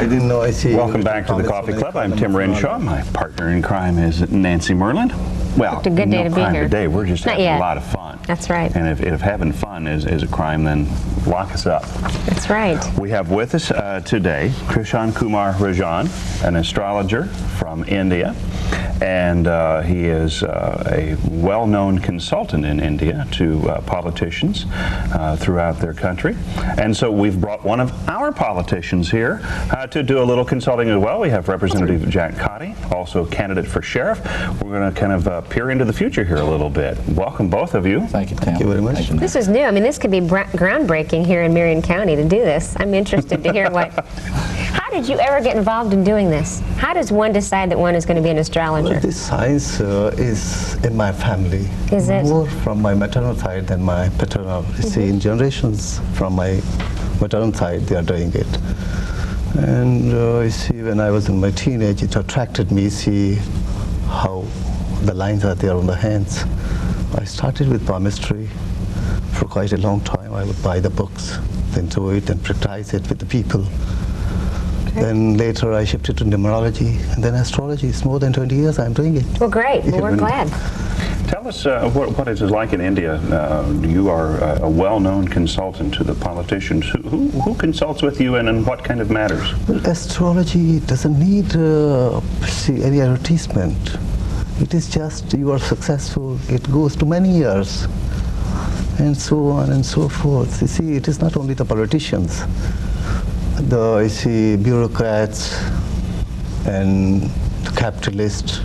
didn't know. I see. Welcome back to the Coffee Club. I'm Tim Renshaw. My partner in crime is Nancy Merlin. Well, it's a good day to be crime here. Today. We're just Not having yet. a lot of fun. That's right. And if having fun is a crime, then lock us up. That's right. We have with us today Krishan Kumar Rajan, an astrologer from India. And he is a well-known consultant in India to politicians throughout their country. And so we've brought one of our politicians here to do a little consulting as well. We have Representative Jack Cotty, also a candidate for sheriff. We're going to kind of peer into the future here a little bit. Welcome, both of you. Thank you, Tim. Thank you very much. This is new. I mean, this could be groundbreaking here in Marion County to do this. I'm interested to hear what. How did you ever get involved in doing this? How does one decide that one is going to be an astrologer? Well, this science is in my family. Is it? More from my maternal side than my paternal. You see, in generations from my maternal side, they are doing it. And you see, when I was in my teenage, it attracted me. See how the lines are there on the hands. I started with palmistry for quite a long time. I would buy the books, then do it and practice it with the people. Then later I shifted to numerology and then astrology. It's more than 20 years I'm doing it. Well, great. Well, we're glad. Tell us what it is like in India. You are a well-known consultant to the politicians. Who consults with you and in what kind of matters? Well, astrology doesn't need see any advertisement. It is just you are successful. It goes to many years and so on and so forth. You see, it is not only the politicians. You see, bureaucrats and the capitalists.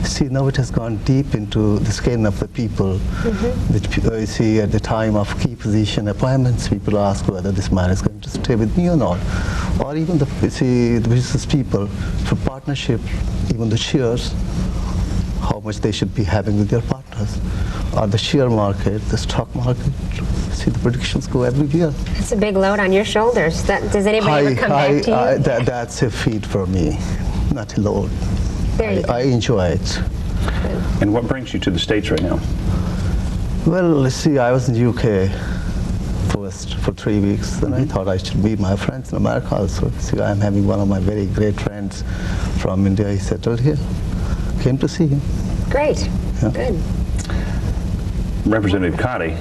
See, now it has gone deep into the skin of the people. Which you see, at the time of key position appointments, people ask whether this man is going to stay with me or not. Or even the business people for partnership, even the shares, how much they should be having with their partners. Or the share market, the stock market. See, the predictions go every year. It's a big load on your shoulders. Does anybody ever come back to you? That's a feat for me, not a load. There you go. I enjoy it. And what brings you to the States right now? Well, see, I was in the UK first for 3 weeks. Then I thought I should meet my friends in America also. See, I'm having one of my very great friends from India. He settled here. Came to see him. Great. Yeah. Good. Representative Cotty,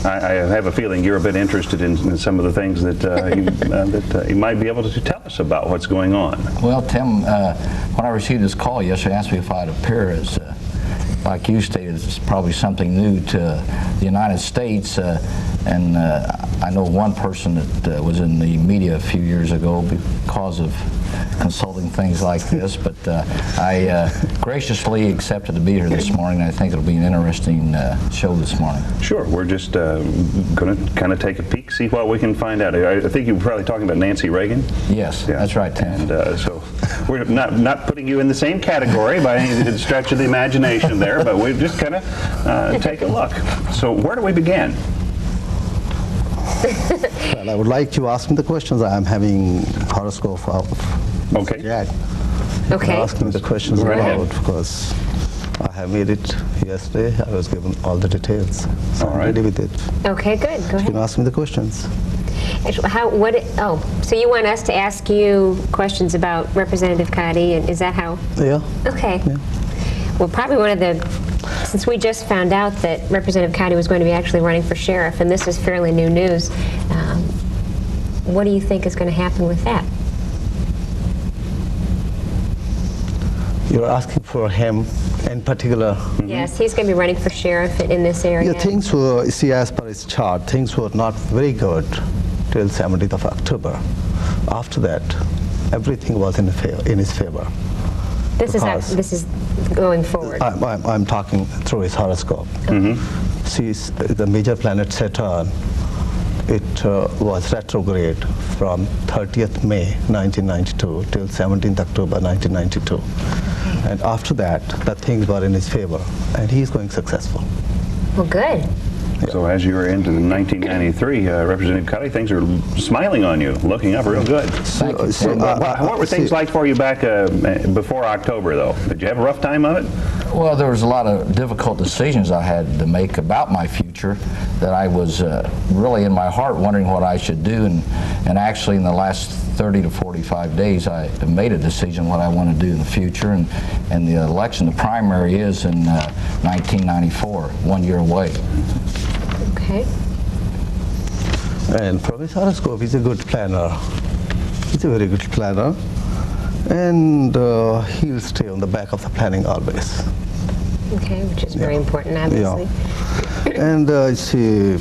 I have a feeling you're a bit interested in some of the things that you might be able to tell us about what's going on. Well, Tim, when I received this call yesterday, asked me if I'd appear as, like you stated, it's probably something new to the United States. And I know one person that was in the media a few years ago because of consulting things like this, but I graciously accepted to be here this morning. I think it'll be an interesting show this morning. Sure, we're just going to kind of take a peek, see what we can find out. I think you were probably talking about Nancy Reagan. Yes, yeah. That's right, Tim. And so we're not putting you in the same category by any stretch of the imagination there, but we just kind of take a look. So where do we begin? Well, I would like to ask me the questions. I'm having horoscope of Okay. Jack. Okay. Ask me the questions Go right about ahead. because I have made it yesterday. I was given all the details. So All I'm right. ready with it. Okay, good. Go You can ahead. ask me the questions. So you want us to ask you questions about Representative Cotty, and is that how? Yeah. Okay. Yeah. Well, probably since we just found out that Representative Cotty was going to be actually running for sheriff, and this is fairly new news, what do you think is going to happen with that? You're asking for him in particular. Yes, he's going to be running for sheriff in this area. Yeah, things were, you see, as per his chart, things were not very good till 17th of October. After that, everything was in his favor. This is going forward. I'm talking through his horoscope. See, the major planet Saturn, it was retrograde from 30th May 1992 till 17th October 1992. And after that, the things were in his favor, and he's going successful. Well, good. So as you're into the 1993, Representative Cotty, things are smiling on you, looking up real good. Thank you, So, Tim. What were things like for you back before October, though? Did you have a rough time of it? Well, there was a lot of difficult decisions I had to make about my future that I was really in my heart wondering what I should do, and actually in the last 30 to 45 days I have made a decision what I want to do in the future, and the election, the primary is in 1994, 1 year away. Okay. And from his horoscope, he's a good planner. He's a very good planner. And he'll stay on the back of the planning always. Okay, which is very important, obviously. Yeah. And see,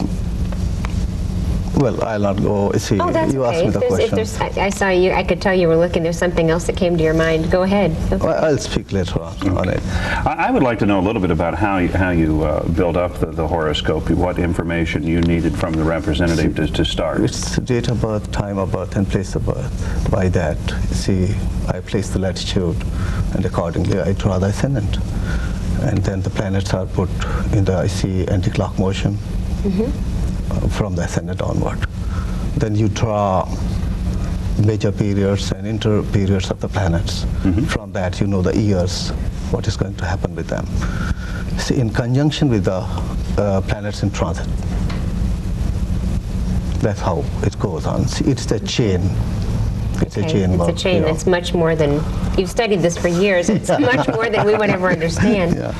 well, I'll not go. See, Oh, that's you okay. asked me the question. I saw you. I could tell you were looking. There's something else that came to your mind. Go ahead. I'll speak later on it. I would like to know a little bit about how you build up the horoscope, what information you needed from the representative to start. It's date of birth, time of birth, and place of birth. By that, see, I place the latitude, and accordingly I draw the ascendant. And then the planets are put in the, anti-clock motion from the ascendant onward. Then you draw major periods and inter periods of the planets. From that, you know the years, what is going to happen with them. See, in conjunction with the planets in transit. That's how it goes on. See, it's a chain. It's a chain. It's a chain that's much more than, you've studied this for years, it's much more than we would ever understand. Yeah.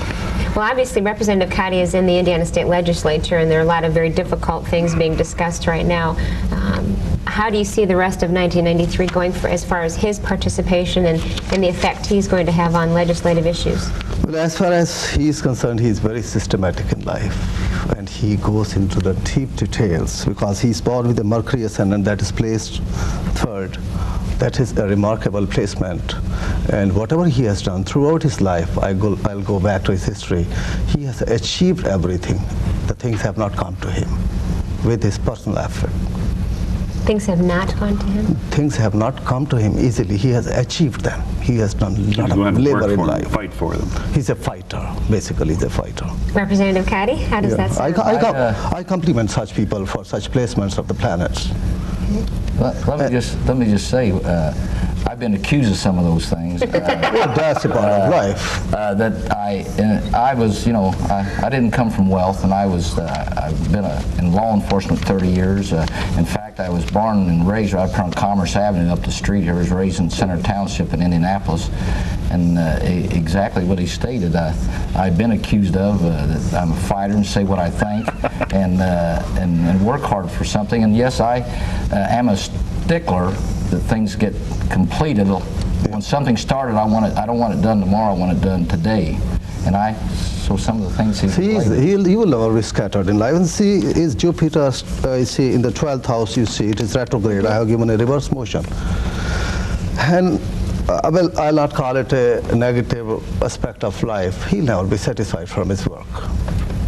Well, obviously, Representative Kadi is in the Indiana State Legislature, and there are a lot of very difficult things being discussed right now. How do you see the rest of 1993 going as far as his participation and the effect he's going to have on legislative issues? Well, as far as he's concerned, he's very systematic in life, and he goes into the deep details because he's born with a Mercury ascendant that is placed third. That is a remarkable placement, and whatever he has done throughout his life, I'll go back to his history. He has achieved everything. The things have not come to him with his personal effort. Things have not gone to him? Things have not come to him easily. He has achieved them. He has done a lot of labor in life. Fight for them. He's a fighter, basically. He's a fighter. Representative Kadi, how does that sound? I compliment such people for such placements of the planets. Let me just say, I've been accused of some of those things. That's a part of life. That I was, I didn't come from wealth, and I've been in law enforcement 30 years. In fact, I was born and raised right up on Commerce Avenue up the street here. I was raised in Center Township in Indianapolis, and exactly what he stated. I've been accused of that I'm a fighter and say what I think, and work hard for something. And yes, I am a stickler that things get completed. When something started, I don't want it done tomorrow. I want it done today. And so some of the things he will never be scattered in life. And see, is Jupiter, see, in the 12th house, you see, it is retrograde. I have given a reverse motion. And well, I'll not call it a negative aspect of life. He'll never be satisfied from his work.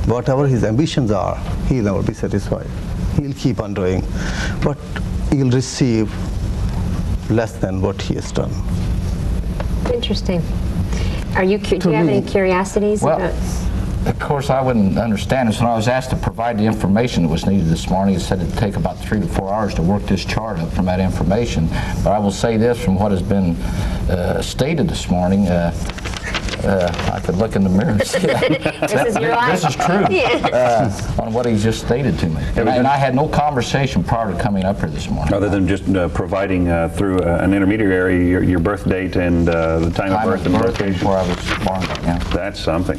Whatever his ambitions are, he'll never be satisfied. He'll keep on doing, but he'll receive less than what he has done. Interesting. Do you have any curiosities about? Of course, I wouldn't understand this. When I was asked to provide the information that was needed this morning, it said it'd take about 3 to 4 hours to work this chart up from that information. But I will say this, from what has been stated this morning, I could look in the mirror and see This is your life. This is true. Yeah. On what he just stated to me. And I had no conversation prior to coming up here this morning. Other than just providing through an intermediary your birth date and the time of birth and location. Where I was born. Yeah. That's something.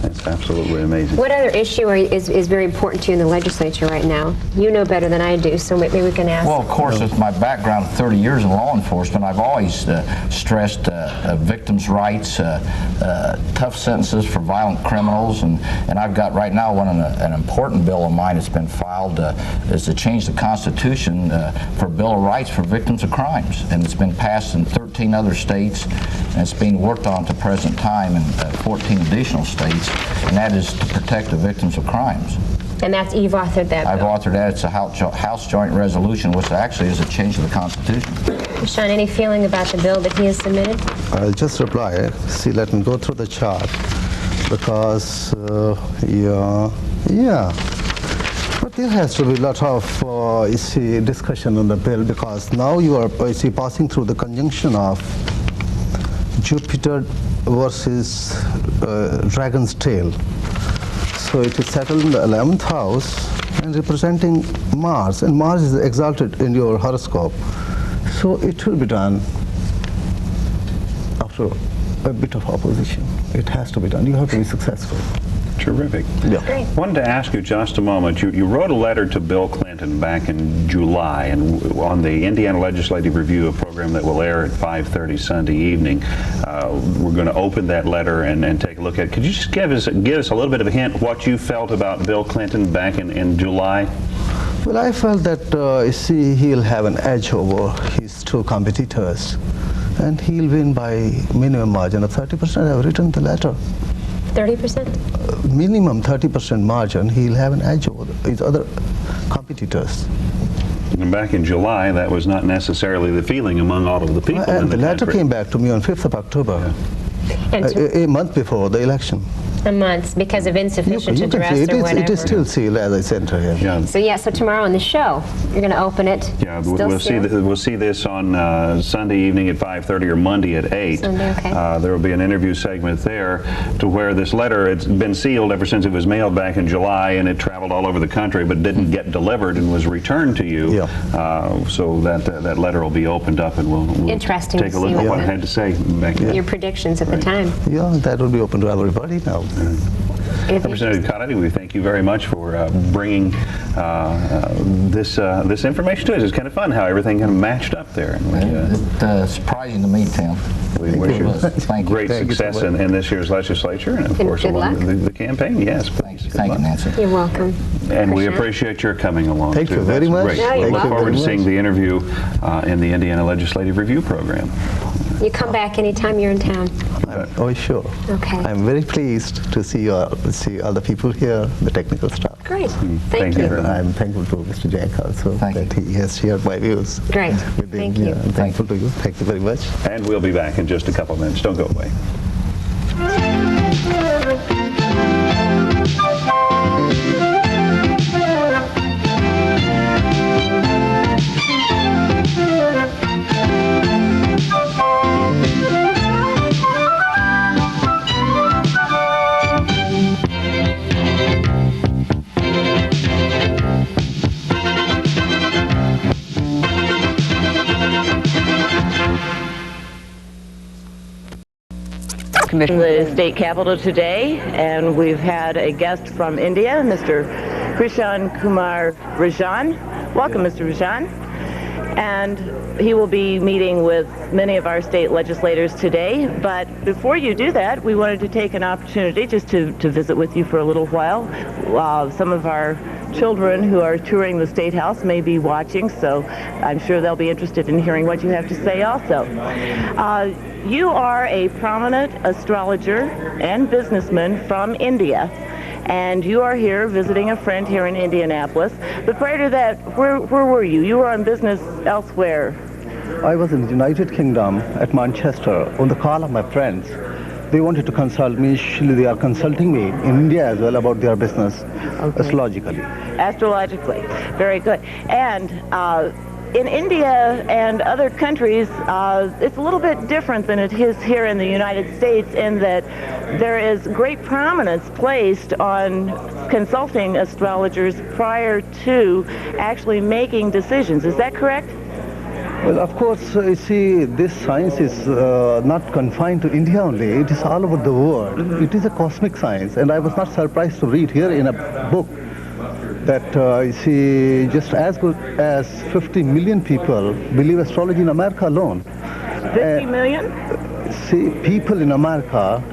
That's absolutely amazing. What other issue is very important to you in the legislature right now? You know better than I do, so maybe we can ask. Well, of course, with my background of 30 years in law enforcement, I've always stressed victims' rights, tough sentences for violent criminals, and I've got right now an important bill of mine that's been filed is to change the Constitution for a Bill of Rights for victims of crimes, and it's been passed in 13 other states, and it's being worked on at the present time in 14 additional states. And that is to protect the victims of crimes. And you've authored that I've bill? authored that. It's a House Joint Resolution, which actually is a change to the Constitution. Krishan, any feeling about the bill that he has submitted? I'll just reply. See, let me go through the chart because, yeah. But there has to be a lot of discussion on the bill because now you are passing through the conjunction of Jupiter versus Dragon's Tail. So it is settled in the 11th house and representing Mars, and Mars is exalted in your horoscope. So it will be done after a bit of opposition. It has to be done. You have to be successful. Terrific. Yeah. Wanted to ask you just a moment. You wrote a letter to Bill Clinton back in July, and on the Indiana Legislative Review, a program that will air at 5:30 Sunday evening, we're going to open that letter and take a look at it. Could you just give us a little bit of a hint what you felt about Bill Clinton back in July? Well, I felt that he'll have an edge over his two competitors, and he'll win by minimum margin of 30%. I've written the letter. 30%? Minimum 30% margin, he'll have an edge over his other competitors. And back in July, that was not necessarily the feeling among all of the people in And the the letter country. came back to me on 5th of October, And a month before the election. a month because of insufficient You can address see it or is, whatever. it is still sealed, as I said to him. Yeah. So so tomorrow on the show, you're going to open it. Yeah, Still we'll see. sealed? We'll see this on Sunday evening at 5:30 or Monday at 8. Sunday, okay. There will be an interview segment there to where this letter, it's been sealed ever since it was mailed back in July, and it traveled all over the country, but didn't get delivered and was returned to you. Yeah. So that letter will be opened up, and we'll Interesting take to a look see at what what it the- had to say back then. Your predictions at the time. Yeah, that will be open to everybody now. Representative Kennedy, we thank you very much for bringing this information to us. It's kind of fun how everything kind of matched up there. And It's surprising to me, Tim. we wish you Thank you. great Thank you so success much. in this year's legislature, and of course good along luck. the campaign. Yes, Thank please. you, Good thank you, luck. Nancy. You're welcome. And we Krishan. appreciate your coming along. Thank too. you very That's much. Great. Yeah, We you're look welcome. forward to Thank you seeing very the interview in the Indiana Legislative Review Program. You come back anytime you're in town. Oh, sure. Okay. I'm very pleased to see all the people here, the technical staff. Great. Thank Thank you you. very And much. I'm thankful to Mr. Jack also Thank that he has shared my views. Great. with him. Thank you. Yeah, I'm thankful to you. Thank you very much. And we'll be back in just a couple of minutes. Don't go away. Commission the state capitol today, and we've had a guest from India, Mr. Krishan Kumar Rajan. Welcome, Mr. Rajan. And he will be meeting with many of our state legislators today. But before you do that, we wanted to take an opportunity just to visit with you for a little while. Some of our children who are touring the State House may be watching, so I'm sure they'll be interested in hearing what you have to say also. You are a prominent astrologer and businessman from India, and you are here visiting a friend here in Indianapolis. But prior to that, where were you? You were on business elsewhere. I was in the United Kingdom at Manchester on the call of my friends. They wanted to consult me. Actually, they are consulting me in India as well about their business astrologically. Astrologically. Very good. And in India and other countries, it's a little bit different than it is here in the United States in that there is great prominence placed on consulting astrologers prior to actually making decisions. Is that correct? Well, of course, you see, this science is not confined to India only. It is all over the world. It is a cosmic science, and I was not surprised to read here in a book that, you see, just as good as 50 million people believe astrology in America alone. 50 million? See, people in America,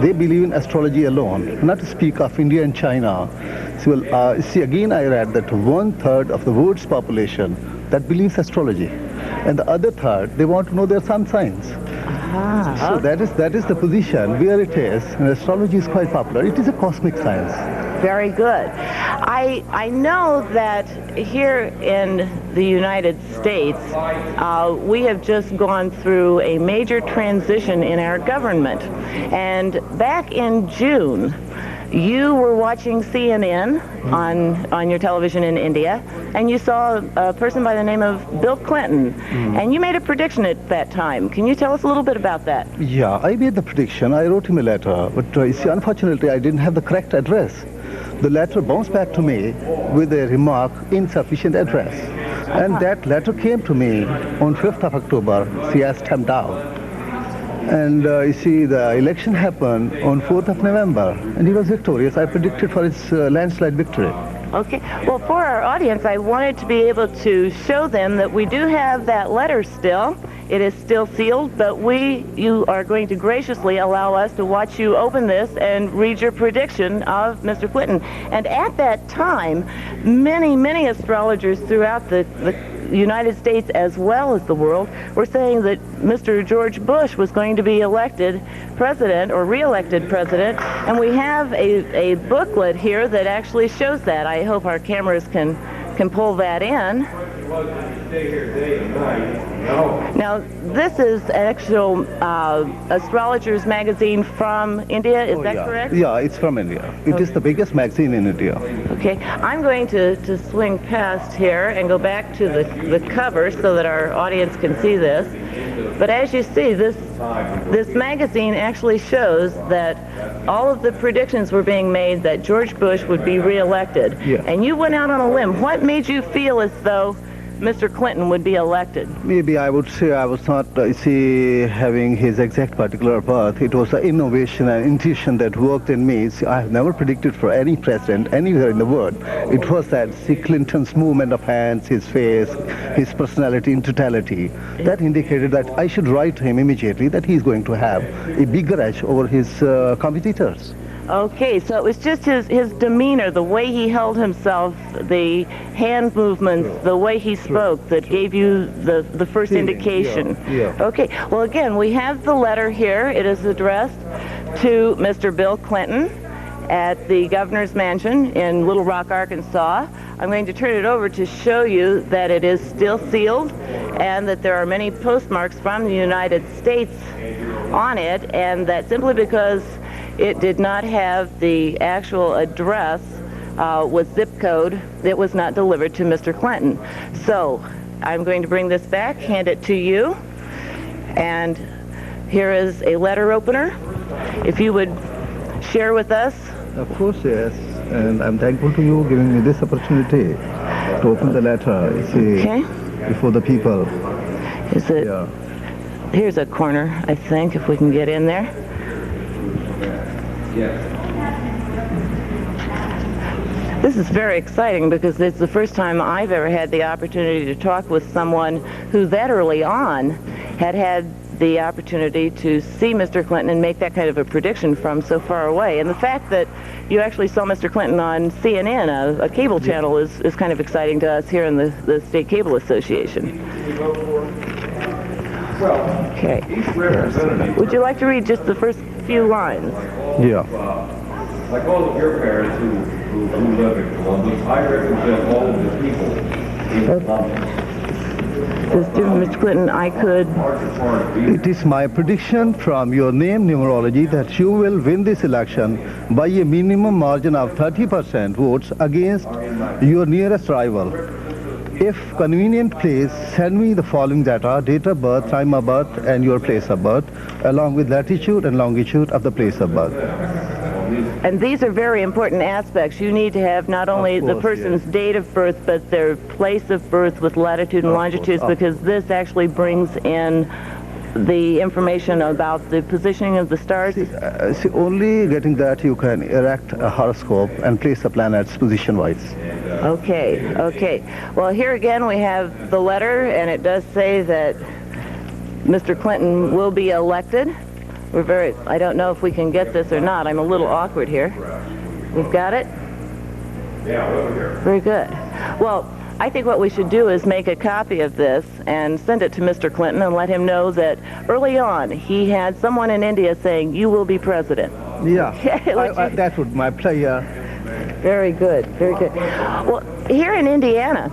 they believe in astrology alone, not to speak of India and China. So, see, again, I read that 1/3 of the world's population that believes astrology, and the other third, they want to know their sun signs. So that is the position where it is, and astrology is quite popular. It is a cosmic science. Very good. I know that here in the United States, we have just gone through a major transition in our government. And back in June, you were watching CNN on your television in India, and you saw a person by the name of Bill Clinton, and you made a prediction at that time. Can you tell us a little bit about that? Yeah, I made the prediction. I wrote him a letter, but you see, unfortunately, I didn't have the correct address. The letter bounced back to me with a remark, insufficient address. And that letter came to me on 5th of October. See, I stamped out. And you see, the election happened on 4th of November, and he was victorious. I predicted for his landslide victory. Okay. Well, for our audience, I wanted to be able to show them that we do have that letter still. It is still sealed, but you are going to graciously allow us to watch you open this and read your prediction of Mr. Clinton. And at that time, many astrologers throughout the United States as well as the world were saying that Mr. George Bush was going to be elected president or re-elected president, and we have a booklet here that actually shows that. I hope our cameras can pull that in. Now, this is an actual astrologers magazine from India, is that correct? Yeah, it's from India. It is the biggest magazine in India. Okay, I'm going to swing past here and go back to the cover so that our audience can see this. But as you see, this magazine actually shows that all of the predictions were being made that George Bush would be re-elected. Yeah. And you went out on a limb. What made you feel as though Mr. Clinton would be elected? Maybe I would say I was not, having his exact particular birth. It was the innovation and intuition that worked in me. See, I have never predicted for any president anywhere in the world. It was that, see, Clinton's movement of hands, his face, his personality in totality, that indicated that I should write to him immediately that he's going to have a bigger edge over his competitors. Okay, so it was just his demeanor, the way he held himself, the hand movements, the way he spoke that gave you the first indication. Yeah. Okay, well again, we have the letter here. It is addressed to Mr. Bill Clinton at the governor's mansion in Little Rock, Arkansas. I'm going to turn it over to show you that it is still sealed and that there are many postmarks from the United States on it, and that simply because it did not have the actual address with zip code, it was not delivered to Mr. Clinton. So I'm going to bring this back, hand it to you, and here is a letter opener. If you would share with us. Of course, yes. And I'm thankful to you giving me this opportunity to open the letter, you see, before the people. Is it? Yeah. Here's a corner, I think, if we can get in there. This is very exciting because it's the first time I've ever had the opportunity to talk with someone who that early on had the opportunity to see Mr. Clinton and make that kind of a prediction from so far away. And the fact that you actually saw Mr. Clinton on CNN, a cable channel, is kind of exciting to us here in the State Cable Association. Okay. Would you like to read just the first few lines? Yeah. Like all of your parents who live in Columbus, I represent all of the people. Says, dear Mr. Clinton, I could. It is my prediction from your name numerology that you will win this election by a minimum margin of 30% votes against your nearest rival. If convenient, please send me the following data: date of birth, time of birth, and your place of birth, along with latitude and longitude of the place of birth. And these are very important aspects. You need to have not only the person's date of birth, but their place of birth with latitude and longitudes, because this actually brings in the information about the positioning of the stars. See, only getting that you can erect a horoscope and place the planets position-wise. Okay, okay. Well, here again we have the letter, and it does say that Mr. Clinton will be elected. I don't know if we can get this or not. I'm a little awkward here. We've got it? Yeah, over here. Very good. Well, I think what we should do is make a copy of this and send it to Mr. Clinton and let him know that early on he had someone in India saying, you will be president. Yeah, that would my pleasure. Very good, very good. Well, here in Indiana,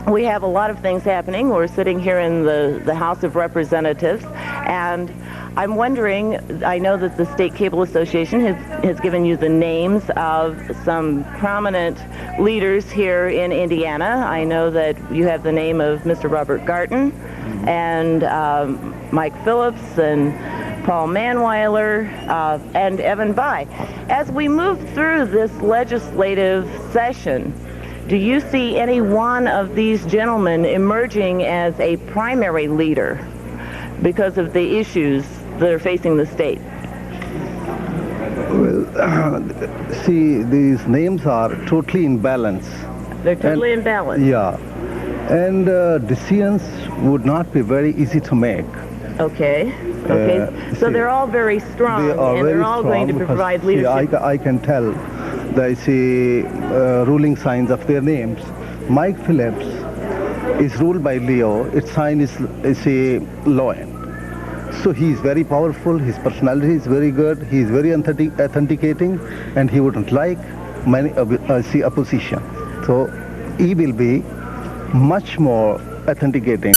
we have a lot of things happening. We're sitting here in the House of Representatives, and I'm wondering, I know that the State Cable Association has given you the names of some prominent leaders here in Indiana. I know that you have the name of Mr. Robert Garton and Mike Phillips and Paul Manweiler and Evan Bai. As we move through this legislative session, do you see any one of these gentlemen emerging as a primary leader because of the issues that are facing the state? Well, see, these names are totally in balance. They're totally in balance. Yeah. And decisions would not be very easy to make. Okay. Okay. So see, they're all very strong, They are and very they're all going to strong provide because, see, leadership. I can tell they see ruling signs of their names. Mike Phillips is ruled by Leo. Its sign is a lion. So he is very powerful. His personality is very good. He is very authenticating, and he wouldn't like many opposition. So he will be much more authenticating.